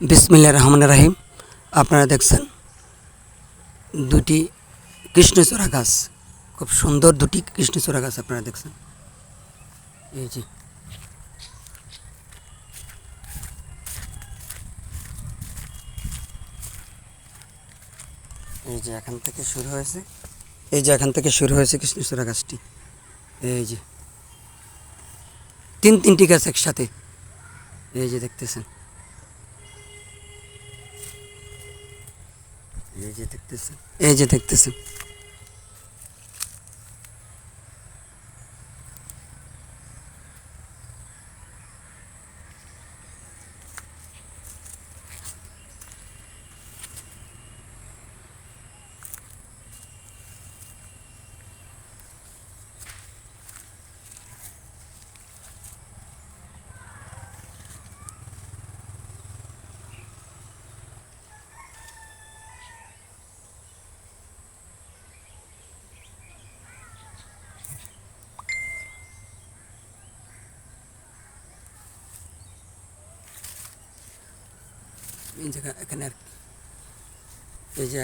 বিসমিল্লাহির রহমানির রহিম। আপনারা দেখছেন দুটি কৃষ্ণচূড়া গাছ, খুব সুন্দর দুটি কৃষ্ণচূড়া গাছ আপনারা দেখছেন। এই যে এখান থেকে শুরু হয়েছে, এখান থেকে শুরু হয়েছে কৃষ্ণচূড়া গাছটি। এই যে তিনটি গাছ একসাথে, এই যে দেখতেছেন, এই যে দেখতেছেন। এই জায়গা এখানে আর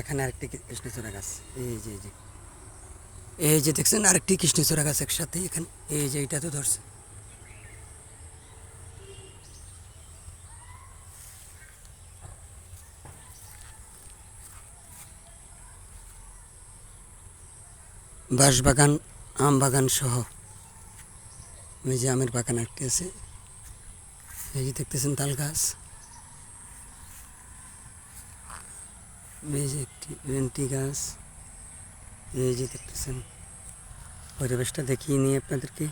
এখানে আরেকটি কৃষ্ণচূড়া গাছ, এই যে দেখছেন আরেকটি কৃষ্ণচূড়া গাছ একসাথে এখানে, এই যে এটা তো ধরছে। বাঁশবাগান, আম বাগান সহ এই যে আমের বাগান একটি আছে। এই যে দেখতেছেন তাল গাছ, এই যে একটি রেন্টি গাছ। এই যে দেখতেছেন, পরিবেশটা দেখিয়ে নিয়ে আপনাদেরকে।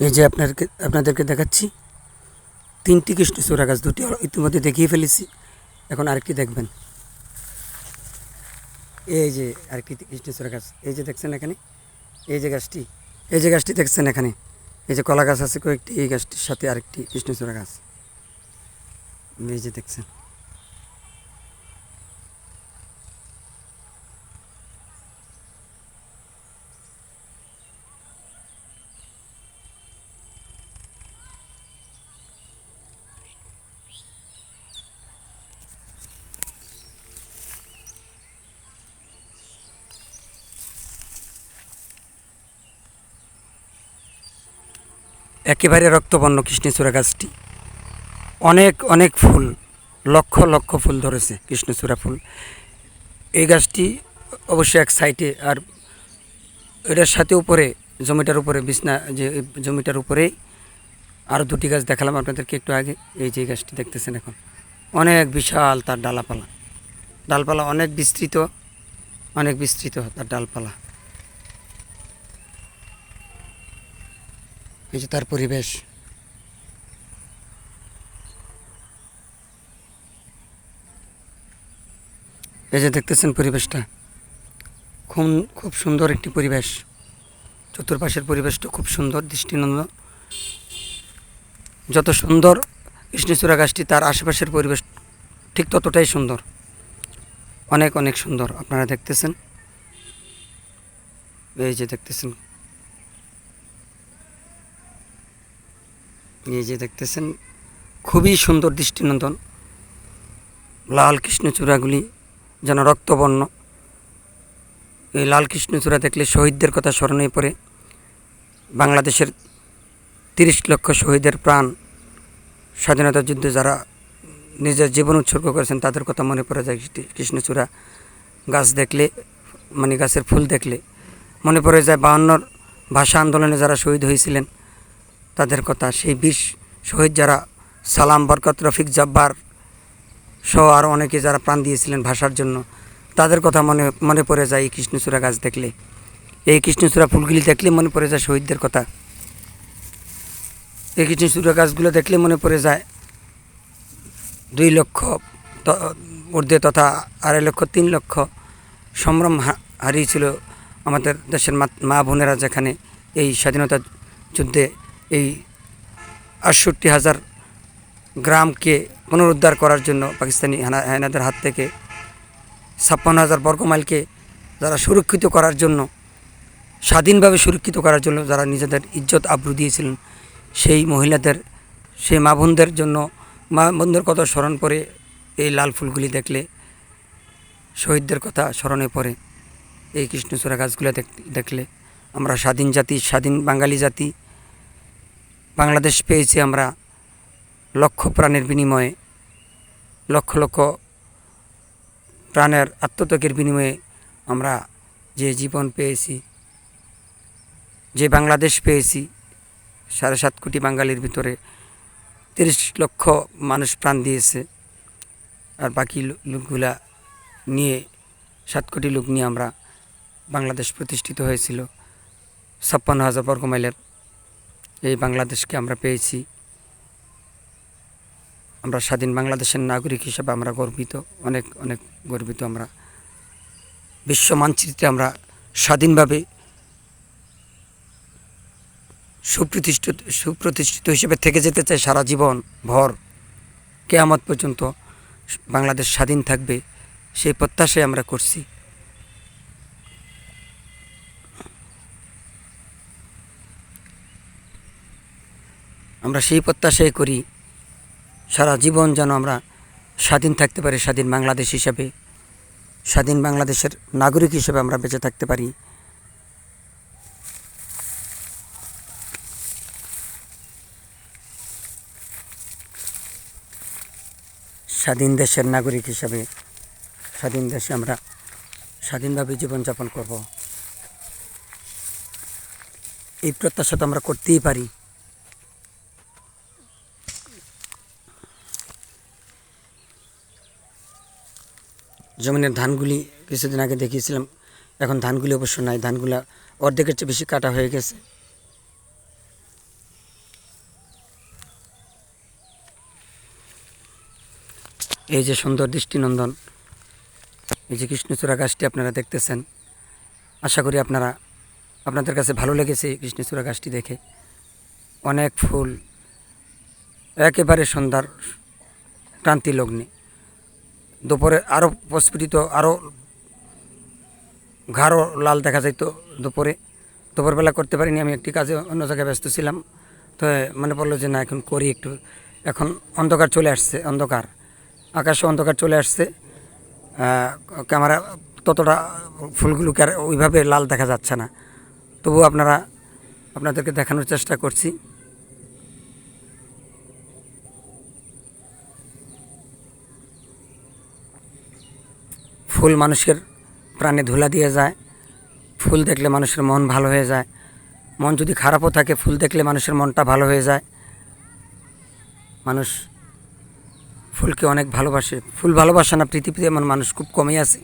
এই যে আপনাদেরকে দেখাচ্ছি তিনটি কৃষ্ণচূড়া গাছ, দুটি ইতিমধ্যে দেখিয়ে ফেলেছি, এখন আরেকটি দেখবেন। এই যে আরেকটি কৃষ্ণচূড়া গাছ, এই যে দেখছেন এখানে, এই যে গাছটি দেখছেন এখানে, এই যে কলা গাছ আছে কয়েকটি, এই গাছটির সাথে আরেকটি কৃষ্ণচূড়া গাছ, এই যে দেখছেন। একেবারে রক্তবর্ণ কৃষ্ণচূড়া গাছটি, অনেক অনেক ফুল, লক্ষ লক্ষ ফুল ধরেছে কৃষ্ণচূড়া ফুল। এই গাছটি অবশ্যই এক সাইডে, আর এটার সাথে উপরে জমিটার উপরে বিছনা, যে জমিটার উপরেই আরও দুটি গাছ দেখালাম আপনাদেরকে একটু আগে। এই যে গাছটি দেখতেছেন এখন, অনেক বিশাল তার ডালপালা অনেক বিস্তৃত তার ডালপালা। এই যে তার পরিবেশ, এই যে দেখতেছেন পরিবেশটা, খুব সুন্দর একটি পরিবেশ। চতুর্পাশের পরিবেশটা খুব সুন্দর, দৃষ্টিনন্দন। যত সুন্দর কৃষ্ণচূড়া গাছটি, তার আশেপাশের পরিবেশ ঠিক ততটাই সুন্দর, অনেক অনেক সুন্দর। আপনারা দেখতেছেন, এই যে দেখতেছেন, খুবই সুন্দর, দৃষ্টিনন্দন। লাল কৃষ্ণচূড়াগুলি যেন রক্তবর্ণ। এই লাল কৃষ্ণচূড়া দেখলে শহীদদের কথা স্মরণে পড়ে। বাংলাদেশের 30 লক্ষ শহীদের প্রাণ, স্বাধীনতা যুদ্ধে যারা নিজের জীবন উৎসর্গ করেছেন, তাদের কথা মনে পড়ে যায় কৃষ্ণচূড়া গাছ দেখলে, মানে গাছের ফুল দেখলে মনে পড়ে যায় 52 ভাষা আন্দোলনে যারা শহীদ হয়েছিলেন তাদের কথা। সেই 20 শহীদ যারা, সালাম, বরকত, রফিক, জব্বার, সহ আরও অনেকে যারা প্রাণ দিয়েছিলেন ভাষার জন্য, তাদের কথা মনে মনে পড়ে যায় এই কৃষ্ণচূড়া গাছ দেখলে। এই কৃষ্ণচূড়া ফুলগুলি দেখলে মনে পড়ে যায় শহীদদের কথা। এই কৃষ্ণচূড়া গাছগুলো দেখলে মনে পড়ে যায় 2 লক্ষ ঊর্ধ্বে তথা 2.5 লক্ষ 3 লক্ষ সম্ভ্রম হারিয়েছিল আমাদের দেশের মা বোনেরা, যেখানে এই স্বাধীনতা যুদ্ধে এই 68,000 গ্রামকে পুনরুদ্ধার করার জন্য পাকিস্তানি হানাদের হাত থেকে 56,000 বর্গমাইলকে যারা সুরক্ষিত করার জন্য, স্বাধীনভাবে সুরক্ষিত করার জন্য যারা নিজেদের ইজ্জত আবরু দিয়েছিলেন, সেই মহিলাদের, সেই মা বোনদের জন্য, মা বোনদের কথা স্মরণ করে এই লাল ফুলগুলি দেখলে শহীদদের কথা স্মরণে পড়ে। এই কৃষ্ণচূড়া গাছগুলো দেখলে আমরা স্বাধীন জাতি, স্বাধীন বাঙালি জাতি, বাংলাদেশ পেয়েছি আমরা লক্ষ প্রাণের বিনিময়ে, লক্ষ লক্ষ প্রাণের আত্মত্যাগের বিনিময়ে আমরা যে জীবন পেয়েছি, যে বাংলাদেশ পেয়েছি। 7.5 কোটি বাঙালির ভিতরে 30 লক্ষ মানুষ প্রাণ দিয়েছে, আর বাকি লোকগুলা নিয়ে 7 কোটি লোক নিয়ে আমরা বাংলাদেশ প্রতিষ্ঠিত হয়েছিল। 56,000 বর্গমাইলের এই বাংলাদেশকে আমরা পেয়েছি। আমরা স্বাধীন বাংলাদেশের নাগরিক হিসেবে আমরা গর্বিত, অনেক অনেক গর্বিত। আমরা বিশ্ব মানচিত্রে আমরা স্বাধীনভাবে সুপ্রতিষ্ঠিত হিসেবে থেকে যেতে চাই সারা জীবন ভর। কিয়ামত পর্যন্ত বাংলাদেশ স্বাধীন থাকবে, সেই প্রত্যাশাই আমরা করছি। আমরা সেই প্রত্যাশাই করি সারা জীবন যেন আমরা স্বাধীন থাকতে পারি, স্বাধীন বাংলাদেশ হিসেবে, স্বাধীন বাংলাদেশের নাগরিক হিসেবে আমরা বেঁচে থাকতে পারি। স্বাধীন দেশের নাগরিক হিসাবে স্বাধীন দেশে আমরা স্বাধীনভাবে জীবনযাপন করব, এই প্রত্যাশা তো আমরা করতেই পারি। জমিনের ধানগুলি কিছুদিন আগে দেখিয়েছিলাম, এখন ধানগুলি অবশ্য নাই, ধানগুলা অর্ধেকের চেয়ে বেশি কাটা হয়ে গেছে। এই যে সুন্দর দৃষ্টিনন্দন এই যে কৃষ্ণচূড়া গাছটি আপনারা দেখতেছেন, আশা করি আপনাদের কাছে ভালো লেগেছে এই কৃষ্ণচূড়া গাছটি দেখে। অনেক ফুল, একেবারে সন্ধ্যার ক্রান্তি লগ্নে, দুপুরে আরও প্রস্ফুটিত, আরও গাঢ় লাল দেখা যাইত দুপুরবেলা করতে পারিনি, আমি একটি কাজে অন্য জায়গায় ব্যস্ত ছিলাম। তো মনে পড়লো যে না, এখন করি একটু। এখন অন্ধকার চলে আসছে, অন্ধকার আকাশে অন্ধকার চলে আসছে, ক্যামেরা ততটা ফুলগুলোকে আর ওইভাবে লাল দেখা যাচ্ছে না, তবু আপনাদেরকে দেখানোর চেষ্টা করছি। ফুল মানুষের প্রাণে ধুলা দিয়ে যায়, ফুল দেখলে মানুষের মন ভালো হয়ে যায়। মন যদি খারাপও থাকে, ফুল দেখলে মানুষের মনটা ভালো হয়ে যায়। মানুষ ফুলকে অনেক ভালোবাসে। ফুল ভালোবাসে না পৃথিবীতে এমন মানুষ খুব কমই আছে।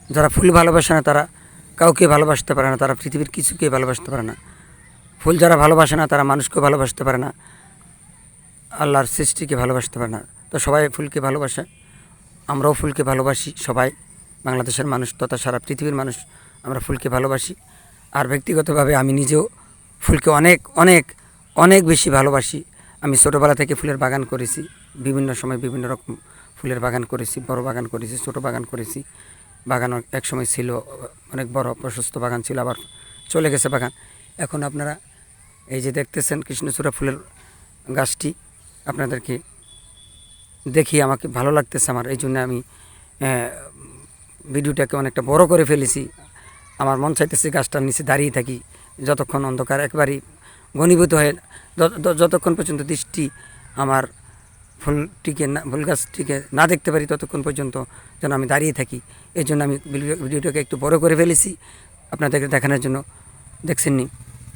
যারা ফুল ভালোবাসে না তারা কাউকে ভালোবাসতে পারে না, তারা পৃথিবীর কিছুকে ভালোবাসতে পারে না। ফুল যারা ভালোবাসে না তারা মানুষকে ভালোবাসতে পারে না, আল্লাহর সৃষ্টিকে ভালোবাসতে পারে না। তো সবাই ফুলকে ভালোবাসে, আমরাও ফুলকে ভালোবাসি। সবাই বাংলাদেশের মানুষ তথা সারা পৃথিবীর মানুষ আমরা ফুলকে ভালোবাসি। আর ব্যক্তিগতভাবে আমি নিজেও ফুলকে অনেক অনেক অনেক বেশি ভালোবাসি। আমি ছোটোবেলা থেকে ফুলের বাগান করেছি, বিভিন্ন সময় বিভিন্ন রকম ফুলের বাগান করেছি, বড় বাগান করেছি, ছোটো বাগান করেছি। বাগান এক সময় ছিল অনেক বড় প্রশস্ত বাগান ছিল, আবার চলে গেছে বাগান। এখন আপনারা এই যে দেখতেছেন কৃষ্ণচূড়া ফুলের গাছটি, আপনাদেরকে দেখি আমাকে ভালো লাগতেছে আমার, এই জন্য আমি ভিডিওটাকে অনেকটা বড় করে ফেলেছি। আমার মন চাইতেছে গাছটার নিচে দাঁড়িয়ে থাকি যতক্ষণ অন্ধকার একবারই ঘনীভূত হয়, যতক্ষণ পর্যন্ত দৃষ্টি আমার ফুল গাছটিকে না দেখতে পারি, ততক্ষণ পর্যন্ত যেন আমি দাঁড়িয়ে থাকি। এই জন্য আমি ভিডিওটাকে একটু বড় করে ফেলেছি আপনাদেরকে দেখানোর জন্য। দেখছেননি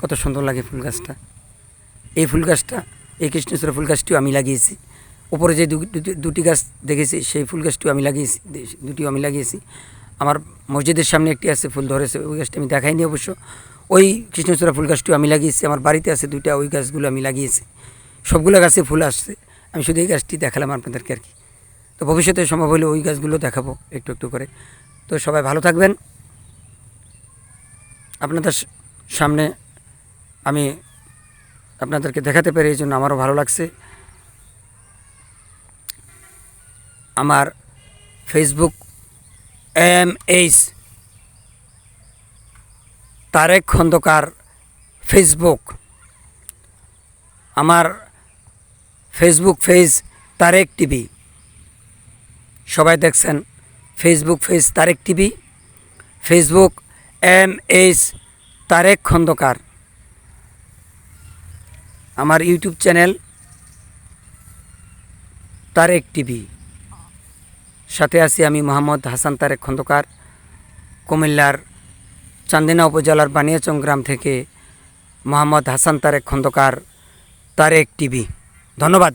কত সুন্দর লাগে ফুল গাছটা। এই ফুল গাছটা, এই কৃষ্ণচূড়া ফুল গাছটিও আমি লাগিয়েছি। উপরে যে দুটি গাছ দেখেছি সেই ফুল গাছটিও আমি লাগিয়েছি, দুটিও আমি লাগিয়েছি। আমার মসজিদের সামনে একটি আছে, ফুল ধরেছে, ওই গাছটি আমি দেখাইনি অবশ্য। ওই কৃষ্ণচূড়া ফুল গাছটিও আমি লাগিয়েছি। আমার বাড়িতে আছে দুইটা, ওই গাছগুলো আমি লাগিয়েছি। সবগুলো গাছে ফুল আসছে, আমি শুধু এই গাছটি দেখালাম আপনাদেরকে আর কি। তো ভবিষ্যতে সম্ভব হলে ওই গাছগুলো দেখাবো একটু একটু করে। তো সবাই ভালো থাকবেন। আপনাদের সামনে আমি আপনাদেরকে দেখাতে পেরে এই জন্য আমারও ভালো লাগছে। আমার Facebook MH Tarek Khandakar Facebook, আমার ফেসবুক পেজ তারেক টিভি। সবাই দেখছেন Facebook page Tarek TV, Facebook MH Tarek Khandakar. আমার ইউটিউব চ্যানেল তারেক টিভি। সাথে আছি আমি মোহাম্মদ হাসান তারেক খন্দকার, কুমিল্লার চান্দিনা উপজেলার বানিয়াচং গ্রাম থেকে মোহাম্মদ হাসান তারেক খন্দকার, তারেক টিভি। ধন্যবাদ।